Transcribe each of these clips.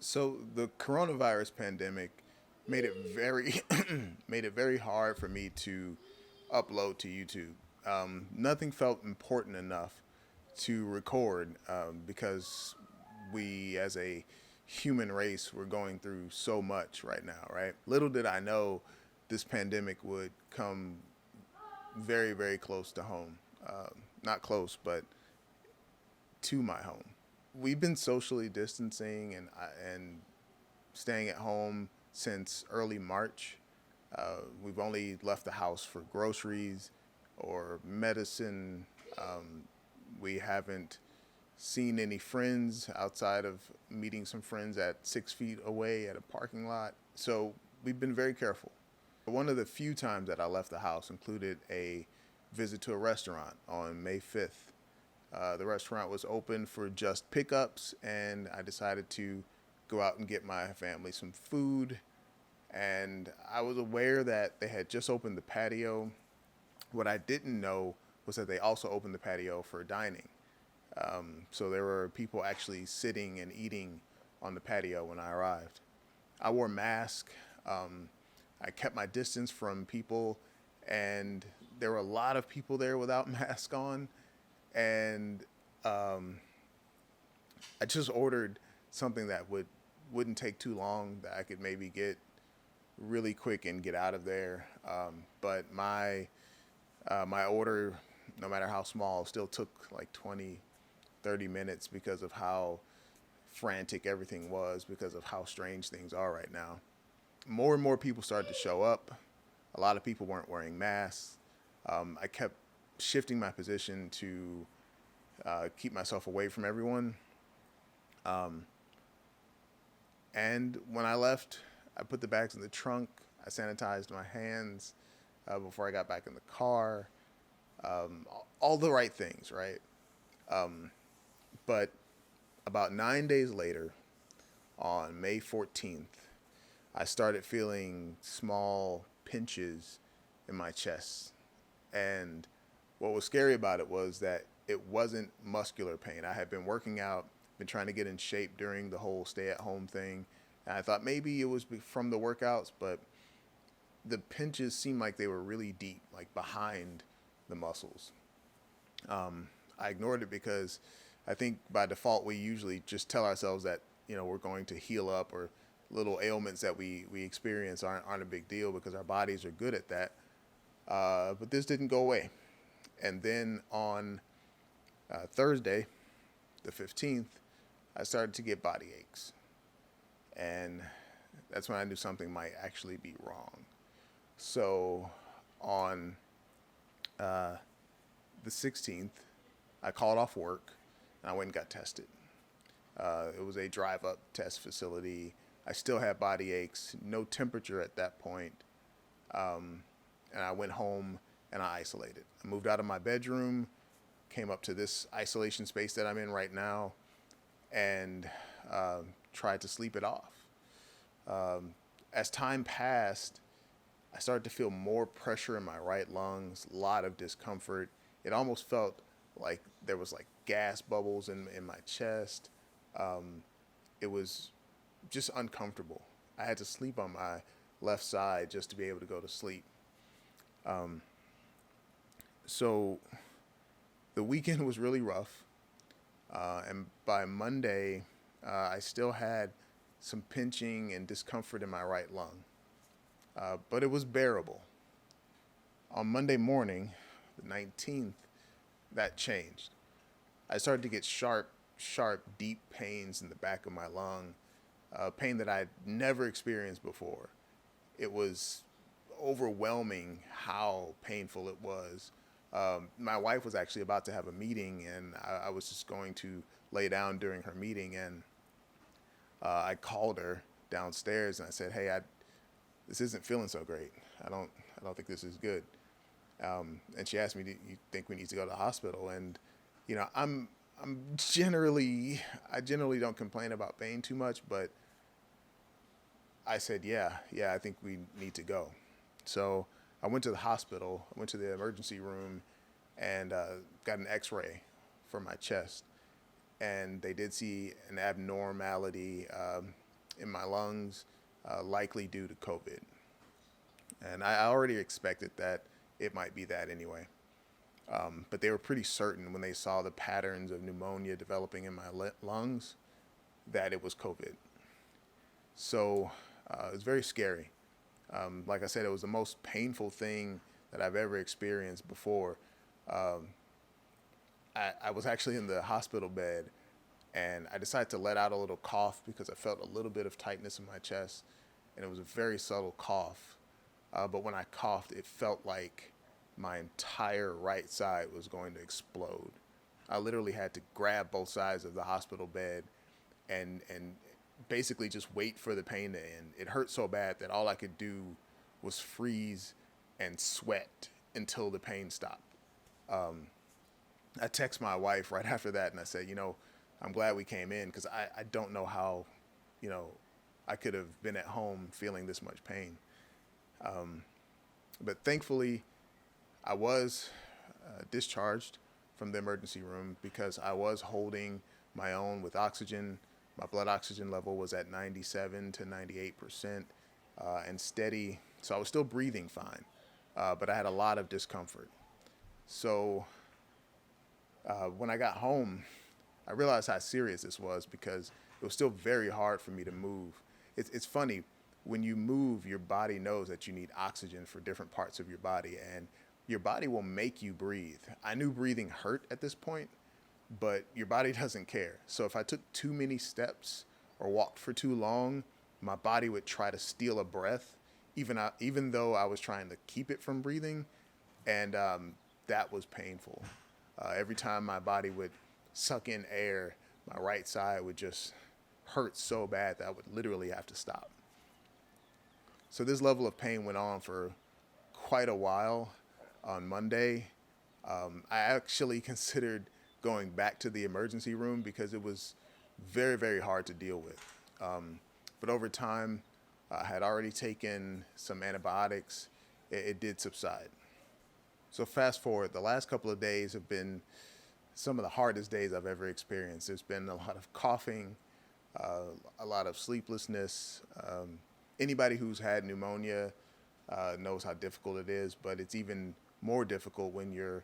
So the coronavirus pandemic made it very made it very hard for me to upload to YouTube. Nothing felt important enough to record because we, as a human race, were going through so much right now. Right? Little did I know this pandemic would come very, very close to home. Not close, but to my home. We've been socially distancing and staying at home since early March. We've only left the house for groceries or medicine. We haven't seen any friends outside of meeting some friends at 6 feet away at a parking lot. So we've been very careful. One of the few times that I left the house included a visit to a restaurant on May 5th. The restaurant was open for just pickups, and I decided to go out and get my family some food. And I was aware that they had just opened the patio. What I didn't know was that they also opened the patio for dining. So there were people actually sitting and eating on the patio when I arrived. I wore a mask. I kept my distance from people, and there were a lot of people there without mask on. And I just ordered something that wouldn't take too long, that I could maybe get really quick and get out of there. But my order, no matter how small, still took like 20, 30 minutes because of how frantic everything was, because of how strange things are right now. More and more people started to show up. A lot of people weren't wearing masks. I kept shifting my position to keep myself away from everyone. Um, and when I left, I put the bags in the trunk. I sanitized my hands before I got back in the car. All the right things, right? Um, but about 9 days later, on May 14th, I started feeling small pinches in my chest. And what was scary about it was that it wasn't muscular pain. I had been working out, been trying to get in shape during the whole stay at home thing. And I thought maybe it was from the workouts, but the pinches seemed like they were really deep, like behind the muscles. I ignored it because I think by default we usually just tell ourselves that we're going to heal up, or little ailments that we experience aren't a big deal because our bodies are good at that. But this didn't go away. And then on Thursday, the 15th, I started to get body aches. And that's when I knew something might actually be wrong. So on uh, the 16th, I called off work and I went and got tested. It was a drive up test facility. I still had body aches, no temperature at that point. And I went home and I isolated. I moved out of my bedroom, came up to this isolation space that I'm in right now, and tried to sleep it off. As time passed, I started to feel more pressure in my right lungs, a lot of discomfort. It almost felt like there was like gas bubbles in my chest. Um, it was just uncomfortable. I had to sleep on my left side just to be able to go to sleep. Um, so the weekend was really rough. And by Monday, I still had some pinching and discomfort in my right lung, but it was bearable. On Monday morning, the 19th, that changed. I started to get sharp, deep pains in the back of my lung, pain that I'd never experienced before. It was overwhelming how painful it was. My wife was actually about to have a meeting, and I was just going to lay down during her meeting, and I called her downstairs and I said, "Hey, this isn't feeling so great. I don't think this is good." And she asked me, "Do you think we need to go to the hospital?" And I'm I generally don't complain about pain too much, but I said, yeah, I think we need to go. So I went to the hospital. I went to the emergency room and got an X-ray for my chest, and they did see an abnormality. in my lungs, likely due to COVID. And I already expected that it might be that anyway. But they were pretty certain when they saw the patterns of pneumonia developing in my lungs that it was COVID. So it was very scary. Like I said, it was the most painful thing that I've ever experienced before. Um, I was actually in the hospital bed, and I decided to let out a little cough because I felt a little bit of tightness in my chest, and it was a very subtle cough. But when I coughed, it felt like my entire right side was going to explode. I literally had to grab both sides of the hospital bed and basically just wait for the pain to end. It hurt so bad that all I could do was freeze and sweat until the pain stopped. Um, I text my wife right after that and I said, I'm glad we came in because I don't know how, you know, I could have been at home feeling this much pain. Um, but thankfully, I was discharged from the emergency room because I was holding my own with oxygen. My blood oxygen level was at 97 to 98% and steady. So I was still breathing fine, but I had a lot of discomfort. So when I got home, I realized how serious this was because it was still very hard for me to move. It's funny, when you move, your body knows that you need oxygen for different parts of your body, and your body will make you breathe. I knew breathing hurt at this point, but your body doesn't care. So if I took too many steps or walked for too long, my body would try to steal a breath, even though I was trying to keep it from breathing, and that was painful. Every time my body would suck in air, my right side would just hurt so bad that I would literally have to stop. So this level of pain went on for quite a while. On Monday, I actually considered going back to the emergency room because it was very, very hard to deal with. But over time, I had already taken some antibiotics. It did subside. So fast forward, the last couple of days have been some of the hardest days I've ever experienced. There's been a lot of coughing, a lot of sleeplessness. Anybody who's had pneumonia knows how difficult it is, but it's even more difficult when your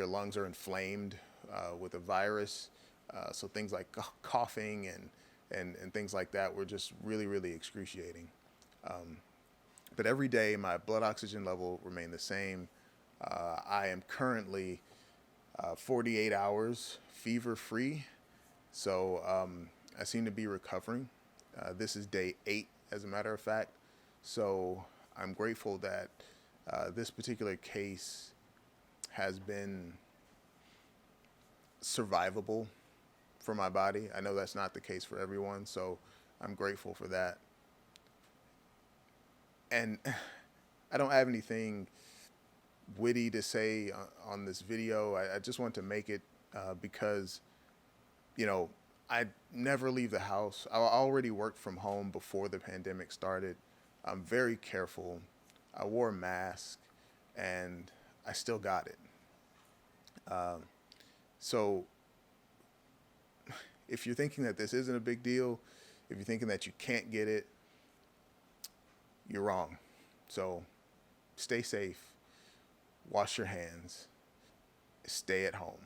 lungs are inflamed with a virus. So things like coughing and things like that were just really, really excruciating. But every day my blood oxygen level remained the same. I am currently 48 hours fever free. So I seem to be recovering. This is day 8, as a matter of fact. So I'm grateful that this particular case has been survivable for my body. I know that's not the case for everyone, so I'm grateful for that. And I don't have anything witty to say on this video. I just want to make it because, I never leave the house. I already worked from home before the pandemic started. I'm very careful. I wore a mask, and I still got it. So if you're thinking that this isn't a big deal, if you're thinking that you can't get it, you're wrong. So stay safe, wash your hands, stay at home.